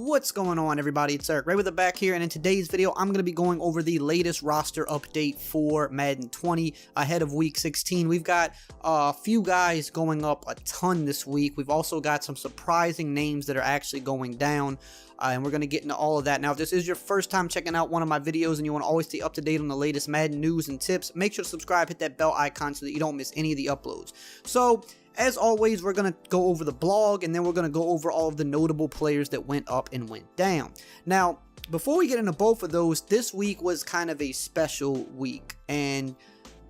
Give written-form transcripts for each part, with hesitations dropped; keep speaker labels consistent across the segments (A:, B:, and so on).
A: What's going on, everybody? It's EricRayweather back here, and in today's video I'm going to be going over the latest roster update for Madden 20 ahead of week 16. We've got a few guys going up a ton this week. We've also got some surprising names that are actually going down, and we're going to get into all of that. Now, if this is your first time checking out one of my videos and you want to always stay up to date on the latest Madden news and tips, make sure to subscribe, hit that bell icon so that you don't miss any of the uploads. So, as always, we're going to go over the blog, and then we're going to go over all of the notable players that went up and went down. Now, before we get into both of those, this week was kind of a special week, and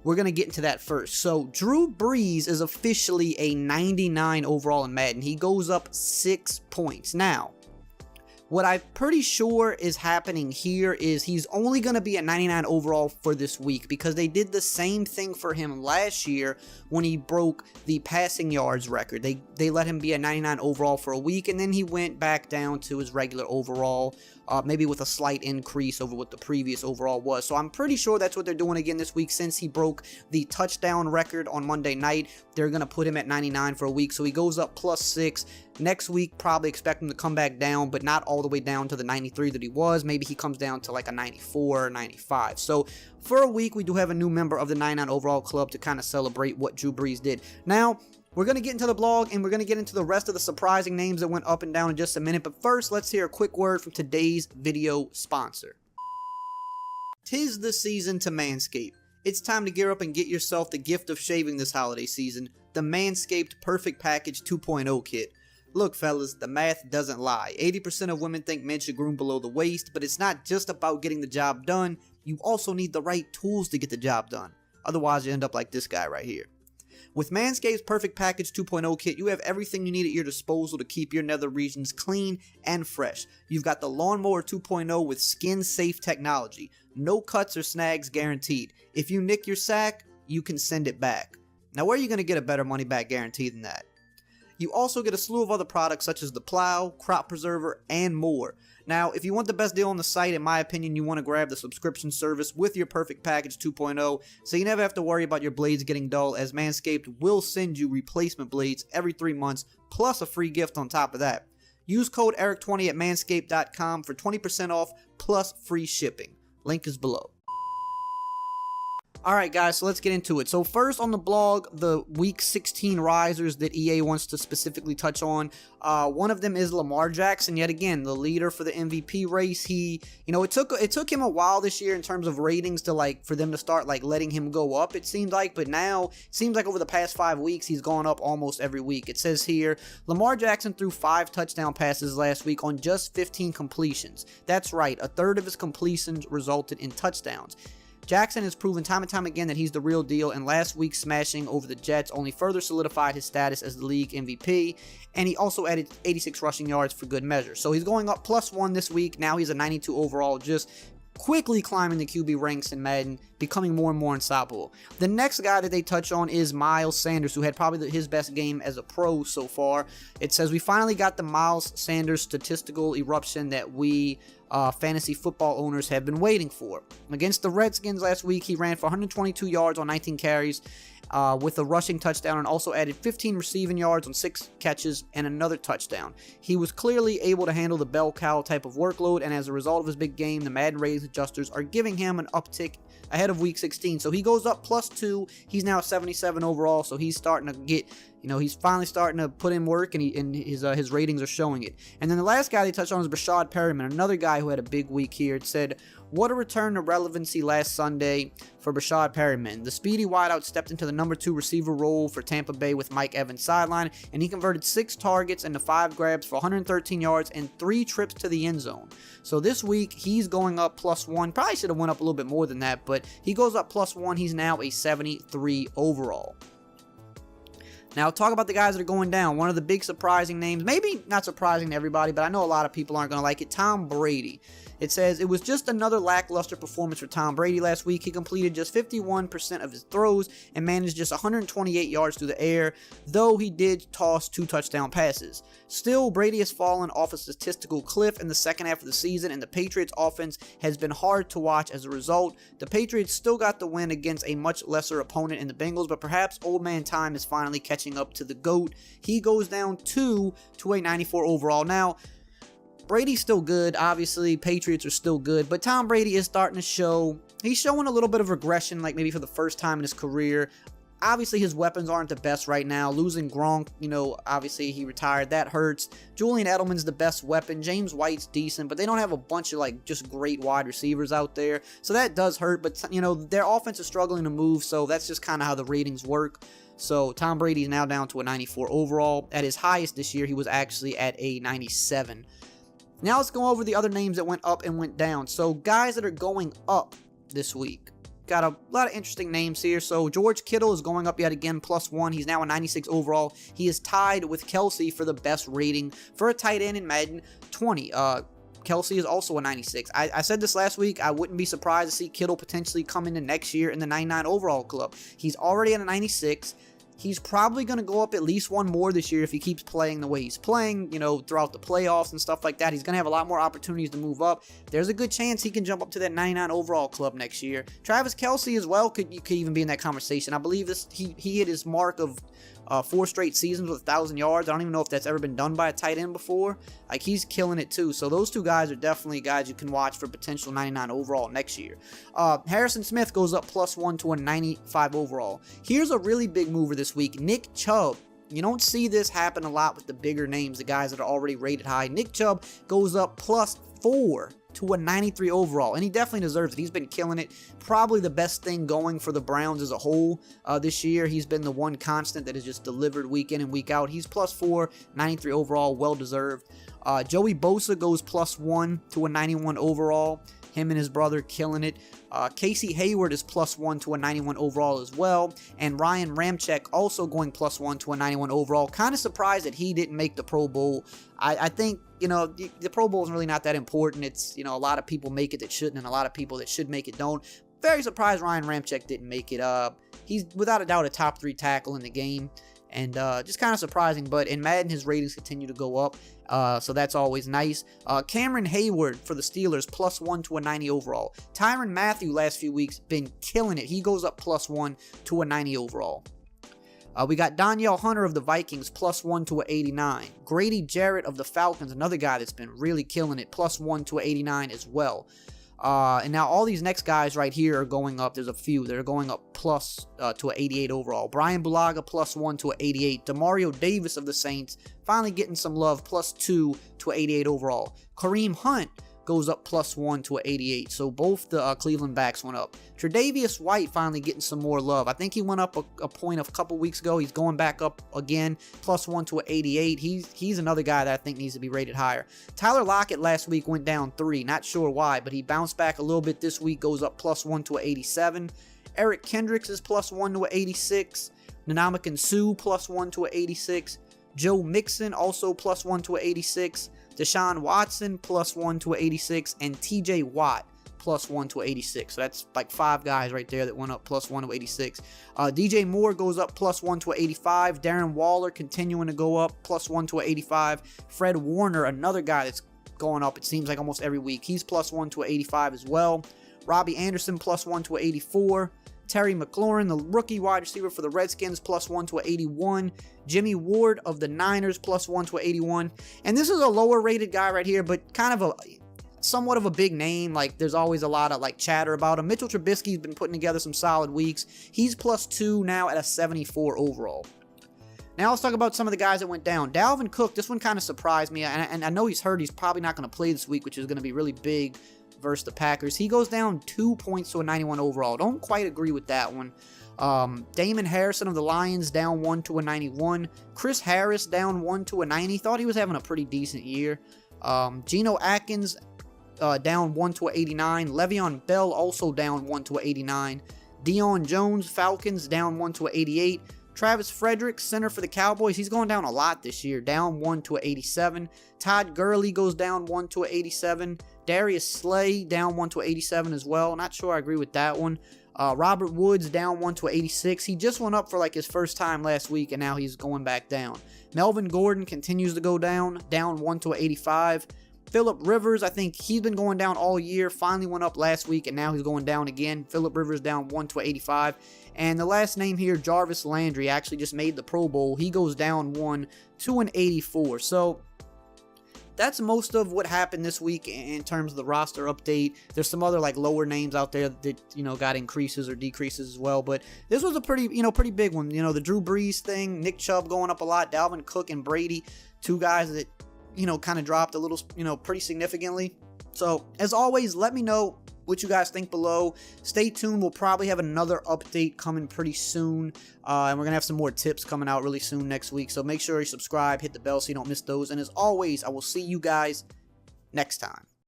A: we're going to get into that first. So, Drew Brees is officially a 99 overall in Madden. He goes up 6 points. Now, what I'm pretty sure is happening here is he's only going to be a 99 overall for this week because they did the same thing for him last year when he broke the passing yards record. They let him be a 99 overall for a week, and then he went back down to his regular overall, maybe with a slight increase over what the previous overall was. So I'm pretty sure that's what they're doing again this week. Since he broke the touchdown record on Monday night, they're going to put him at 99 for a week. So he goes up +6. Next week, probably expect him to come back down, but not all the way down to the 93 that he was. Maybe he comes down to like a 94 or 95. So for a week, we do have a new member of the 99 overall club to kind of celebrate what Drew Brees did. Now, we're going to get into the blog, and we're going to get into the rest of the surprising names that went up and down in just a minute. But first, let's hear a quick word from today's video sponsor. 'Tis the season to Manscaped. It's time to gear up and get yourself the gift of shaving this holiday season, the Manscaped Perfect Package 2.0 kit. Look, fellas, the math doesn't lie. 80% of women think men should groom below the waist, but it's not just about getting the job done. You also need the right tools to get the job done. Otherwise, you end up like this guy right here. With Manscaped's Perfect Package 2.0 kit, you have everything you need at your disposal to keep your nether regions clean and fresh. You've got the Lawnmower 2.0 with skin-safe technology. No cuts or snags guaranteed. If you nick your sack, you can send it back. Now, where are you going to get a better money-back guarantee than that? You also get a slew of other products such as the plow, crop preserver, and more. Now, if you want the best deal on the site, in my opinion, you want to grab the subscription service with your Perfect Package 2.0, so you never have to worry about your blades getting dull, as Manscaped will send you replacement blades every 3 months, plus a free gift on top of that. Use code ERIC20 at manscaped.com for 20% off, plus free shipping. Link is below. Alright guys, so let's get into it. So first on the blog, the week 16 risers that EA wants to specifically touch on. One of them is Lamar Jackson, yet again, the leader for the MVP race. It took him a while this year in terms of ratings to for them to start letting him go up, it seemed like, but now it seems like over the past 5 weeks he's gone up almost every week. It says here, Lamar Jackson threw 5 touchdown passes last week on just 15 completions. That's right, a third of his completions resulted in touchdowns. Jackson has proven time and time again that he's the real deal, and last week's smashing over the Jets only further solidified his status as the league MVP, and he also added 86 rushing yards for good measure. So he's going up +1 this week. Now he's a 92 overall, just quickly climbing the QB ranks in Madden, becoming more and more unstoppable. The next guy that they touch on is Miles Sanders, who had probably his best game as a pro so far. It says, we finally got the Miles Sanders statistical eruption that we fantasy football owners have been waiting for. Against the Redskins last week, he ran for 122 yards on 19 carries with a rushing touchdown, and also added 15 receiving yards on 6 catches and another touchdown. He was clearly able to handle the bell cow type of workload, and as a result of his big game, the Madden ratings adjusters are giving him an uptick ahead of week 16. So he goes up +2. He's now 77 overall, so he's starting to get, he's finally starting to put in work, and his ratings are showing it. And then the last guy they touched on is Brashad Perriman, another guy who had a big week here. It said, what a return to relevancy last Sunday for Brashad Perriman. The speedy wideout stepped into the number 2 receiver role for Tampa Bay with Mike Evans sideline, and he converted 6 targets into 5 grabs for 113 yards and 3 trips to the end zone. So this week, he's going up +1. Probably should have went up a little bit more than that, but he goes up +1. He's now a 73 overall. Now, talk about the guys that are going down. One of the big surprising names, maybe not surprising to everybody, but I know a lot of people aren't going to like it, Tom Brady. It says, it was just another lackluster performance for Tom Brady last week. He completed just 51% of his throws and managed just 128 yards through the air, though he did toss 2 touchdown passes. Still, Brady has fallen off a statistical cliff in the second half of the season, and the Patriots offense has been hard to watch as a result. The Patriots still got the win against a much lesser opponent in the Bengals, but perhaps old man time is finally catching up to the GOAT. He goes down 2 to a 94 overall. Now, Brady's still good, obviously. Patriots are still good, but Tom Brady is starting to show, he's showing a little bit of regression, like maybe for the first time in his career. Obviously, his weapons aren't the best right now. Losing Gronk, you know, obviously he retired. That hurts. Julian Edelman's the best weapon. James White's decent, but they don't have a bunch of, like, just great wide receivers out there. So that does hurt, but, you know, their offense is struggling to move, so that's just kind of how the ratings work. So Tom Brady's now down to a 94 overall. At his highest this year, he was actually at a 97. Now let's go over the other names that went up and went down. So guys that are going up this week. Got a lot of interesting names here. So George Kittle is going up yet again, +1. He's now a 96 overall. He is tied with Kelsey for the best rating for a tight end in Madden 20. Kelsey is also a 96. I said this last week. I wouldn't be surprised to see Kittle potentially come into next year in the 99 overall club. He's already at a 96. He's probably going to go up at least one more this year if he keeps playing the way he's playing, you know, throughout the playoffs and stuff like that. He's going to have a lot more opportunities to move up. There's a good chance he can jump up to that 99 overall club next year. Travis Kelce as well could even be in that conversation. I believe he hit his mark of 4 straight seasons with 1,000 yards. I don't even know if that's ever been done by a tight end before. Like, he's killing it too. So those two guys are definitely guys you can watch for potential 99 overall next year. Harrison Smith goes up +1 to a 95 overall. Here's a really big mover this week. Nick Chubb. You don't see this happen a lot with the bigger names, the guys that are already rated high. Nick Chubb goes up +4 to a 93 overall, and he definitely deserves it. He's been killing it. Probably the best thing going for the Browns as a whole this year. He's been the one constant that has just delivered week in and week out. He's +4, 93 overall, well deserved. Joey Bosa goes +1 to a 91 overall. Him and his brother killing it. Casey Hayward is +1 to a 91 overall as well. And Ryan Ramczyk also going +1 to a 91 overall. Kind of surprised that he didn't make the Pro Bowl. I think, you know, the Pro Bowl is really not that important. It's, you know, a lot of people make it that shouldn't, and a lot of people that should make it don't. Very surprised Ryan Ramczyk didn't make it. He's without a doubt a top 3 tackle in the game. And just kind of surprising, but in Madden, his ratings continue to go up, so that's always nice. Cameron Hayward for the Steelers, +1 to a 90 overall. Tyrann Mathieu last few weeks been killing it. He goes up +1 to a 90 overall. We got Danielle Hunter of the Vikings, +1 to a 89. Grady Jarrett of the Falcons, another guy that's been really killing it, +1 to a 89 as well. And now all these next guys right here are going up. There's a few that are going up to an 88 overall. Brian Bulaga, +1 to an 88. Demario Davis of the Saints, finally getting some love, +2 to an 88 overall. Kareem Hunt goes up +1 to an 88. So both the Cleveland backs went up. Tre'Davious White finally getting some more love. I think he went up a point a couple weeks ago. He's going back up again, +1 to an 88. He's another guy that I think needs to be rated higher. Tyler Lockett last week went down 3. Not sure why, but he bounced back a little bit this week. Goes up +1 to an 87. Eric Kendricks is +1 to an 86. Ndamukong Suh +1 to an 86. Joe Mixon also +1 to an 86. Deshaun Watson +1 to an 86, and TJ Watt +1 to an 86. So that's like 5 guys right there that went up +1 to 86. DJ Moore goes up +1 to an 85. Darren Waller continuing to go up +1 to an 85. Fred Warner, another guy that's going up, it seems like almost every week. He's +1 to an 85 as well. Robbie Anderson +1 to an 84. Terry McLaurin, the rookie wide receiver for the Redskins, +1 to an 81. Jimmy Ward of the Niners, +1 to an 81. And this is a lower rated guy right here, but kind of somewhat of a big name. Like, there's always a lot of like chatter about him. Mitchell Trubisky's been putting together some solid weeks. He's +2 now at a 74 overall. Now let's talk about some of the guys that went down. Dalvin Cook, this one kind of surprised me, and I know he's hurt. He's probably not going to play this week, which is going to be really big versus the Packers. He goes down 2 points to a 91 overall. Don't quite agree with that one. Damon Harrison of the Lions down 1 to a 91. Chris Harris down 1 to a 90. Thought he was having a pretty decent year. Geno Atkins down 1 to a 89. Le'Veon Bell also down 1 to a 89. Deion Jones, Falcons, down 1 to a 88. Travis Frederick, center for the Cowboys, he's going down a lot this year, down 1 to a 87. Todd Gurley goes down 1 to a 87. Darius Slay down 1 to a 87 as well. Not sure I agree with that one. Robert Woods down 1 to a 86. He just went up for like his first time last week, and now he's going back down. Melvin Gordon continues to go down 1 to a 85. Phillip Rivers, I think he's been going down all year, finally went up last week, and now he's going down again. Phillip Rivers down 1 to 85. And the last name here, Jarvis Landry, actually just made the Pro Bowl. He goes down 1 to an 84. So that's most of what happened this week in terms of the roster update. There's some other like lower names out there that, you know, got increases or decreases as well, but this was a pretty, you know, pretty big one. You know, the Drew Brees thing, Nick Chubb going up a lot, Dalvin Cook and Brady, two guys that, you know, kind of dropped a little, you know, pretty significantly. So as always, let me know what you guys think below. Stay tuned. We'll probably have another update coming pretty soon. And we're going to have some more tips coming out really soon next week. So make sure you subscribe, hit the bell so you don't miss those. And as always, I will see you guys next time.